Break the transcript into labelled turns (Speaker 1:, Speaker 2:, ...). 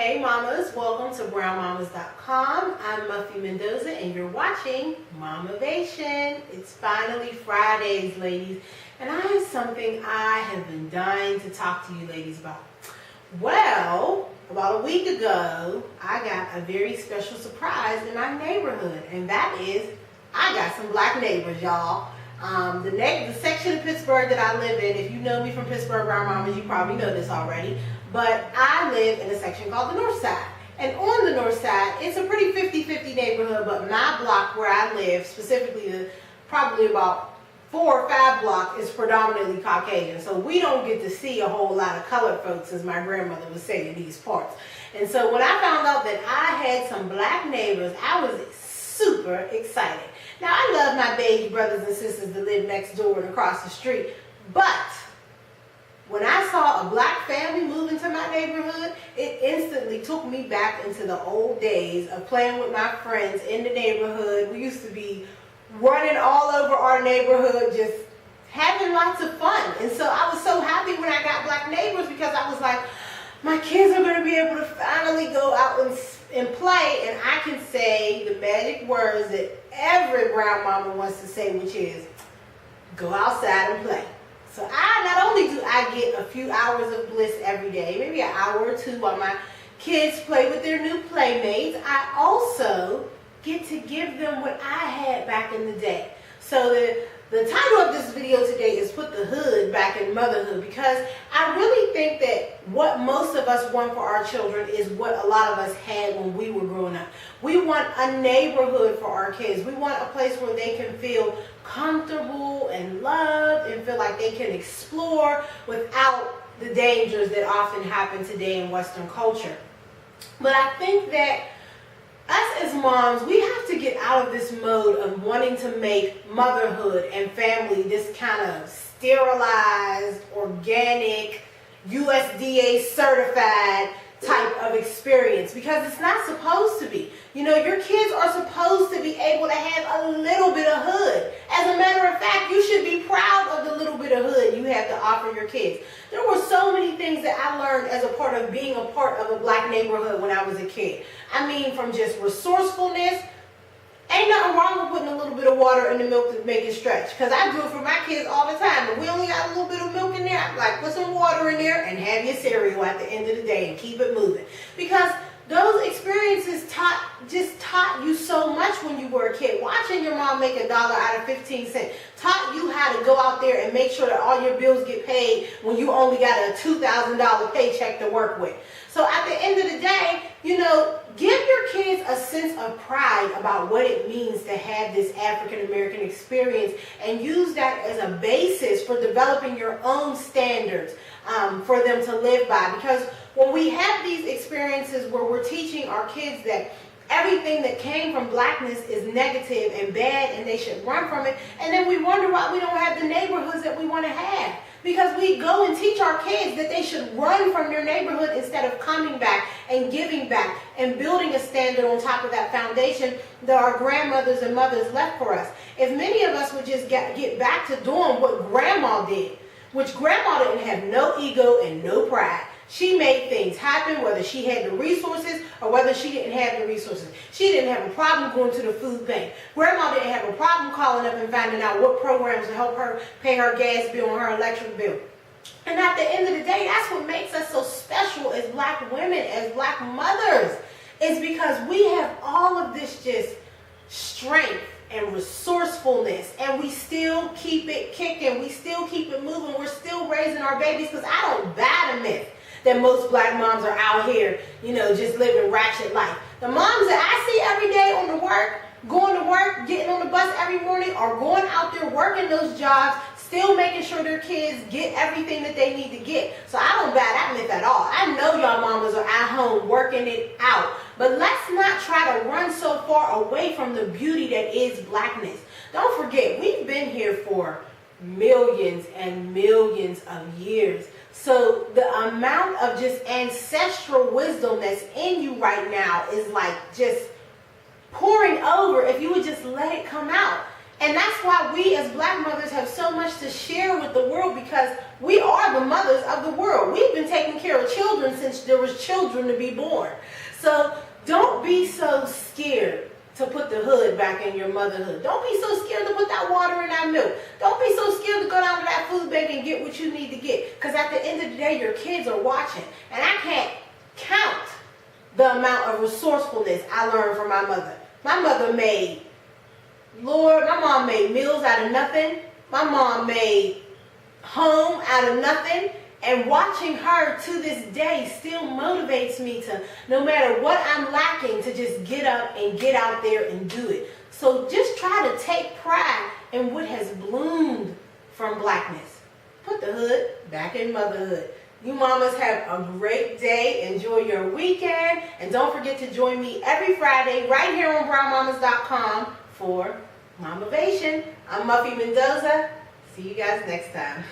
Speaker 1: Hey mamas, welcome to brownmamas.com. I'm Muffy Mendoza and you're watching Mamavation. It's finally Fridays, ladies, and I have something I have been dying to talk to you ladies about. Well, about a week ago, I got a very special surprise in my neighborhood, and that is I got some black neighbors, y'all. The section of Pittsburgh that I live in, if you know me from Pittsburgh Brown Mamas, you probably know this already, but I live in a section called the North Side. And on the North Side, it's a pretty 50-50 neighborhood, but my block where I live, specifically probably about 4 or 5 blocks, is predominantly Caucasian. So we don't get to see a whole lot of colored folks, as my grandmother would say, in these parts. And so when I found out that I had some black neighbors, I was super excited. Now, I love my baby brothers and sisters that live next door and across the street, but when I saw a black family move into my neighborhood, it instantly took me back into the old days of playing with my friends in the neighborhood. We used to be running all over our neighborhood, just having lots of fun. And so I was so happy when I got black neighbors, because I was like, my kids are going to be able to finally go out and play, and I can say the magic words that every brown mama wants to say, which is, go outside and play. So not only do I get a few hours of bliss every day, maybe an hour or two while my kids play with their new playmates, I also get to give them what I had back in the day. So the title of this video today is Put the Hood Back in Motherhood, because I really think that what most of us want for our children is what a lot of us had when we were growing up. We want a neighborhood for our kids. We want a place where they can feel comfortable and loved and feel like they can explore without the dangers that often happen today in Western culture. But I think that us as moms, we have to get out of this mode of wanting to make motherhood and family this kind of sterilized, organic, USDA certified type of experience, because it's not supposed to be. You know, your kids are supposed to be able to have a little bit of hood. As a matter of fact, you should be proud of the little bit of hood you have to offer your kids. There were so many things that I learned as a part of being a part of a black neighborhood when I was a kid. I mean, from just resourcefulness. Ain't nothing wrong with putting a little bit of water in the milk to make it stretch, because I do it for my kids all the time. But we only got a little bit of milk in there, I'm like, put some water in there and have your cereal at the end of the day and keep it moving. Because those experiences taught you so much when you were a kid. Watching your mom make $1 out of 15 cents taught you how to go out there and make sure that all your bills get paid when you only got a $2,000 paycheck to work with. So at the end of the day, you know, give your kids a sense of pride about what it means to have this African American experience, and use that as a basis for developing your own standards for them to live by. Because when we have these experiences where we're teaching our kids that everything that came from blackness is negative and bad and they should run from it, and then we wonder why we don't have the neighborhoods that we want to have. Because we go and teach our kids that they should run from their neighborhood instead of coming back and giving back and building a standard on top of that foundation that our grandmothers and mothers left for us. If many of us would just get back to doing what grandma did, which grandma didn't have no ego and no pride. She made things happen, whether she had the resources or whether she didn't have the resources. She didn't have a problem going to the food bank. Grandma didn't have a problem calling up and finding out what programs to help her pay her gas bill and her electric bill. And at the end of the day, that's what makes us so special as black women, as black mothers, is because we have all of this just strength and resourcefulness, and we still keep it kicking. We still keep it moving. We're still raising our babies, because I don't buy the myth that most black moms are out here, you know, just living ratchet life. The moms that I see every day going to work, getting on the bus every morning, are going out there working those jobs, still making sure their kids get everything that they need to get. So I don't buy that myth at all. I know y'all mamas are at home working it out. But let's not try to run so far away from the beauty that is blackness. Don't forget, we've been here for millions and millions of years. So the amount of just ancestral wisdom that's in you right now is like just pouring over if you would just let it come out. And And that's why we as black mothers have so much to share with the world, because we are the mothers of the world. We've been taking care of children since there was children to be born. So don't be so scared to put the hood back in your motherhood. Don't be so scared to put that water in that milk. Don't be so scared to go down to that food bank and get what you need to get. Because at the end of the day, your kids are watching. And I can't count the amount of resourcefulness I learned from my mother. My mother made, my mom made meals out of nothing. My mom made home out of nothing. And watching her to this day still motivates me to, no matter what I'm lacking, to just get up and get out there and do it. So just try to take pride in what has bloomed from blackness. Put the hood back in motherhood. You mamas have a great day. Enjoy your weekend. And don't forget to join me every Friday right here on brownmamas.com for Mamavation. I'm Muffy Mendoza. See you guys next time.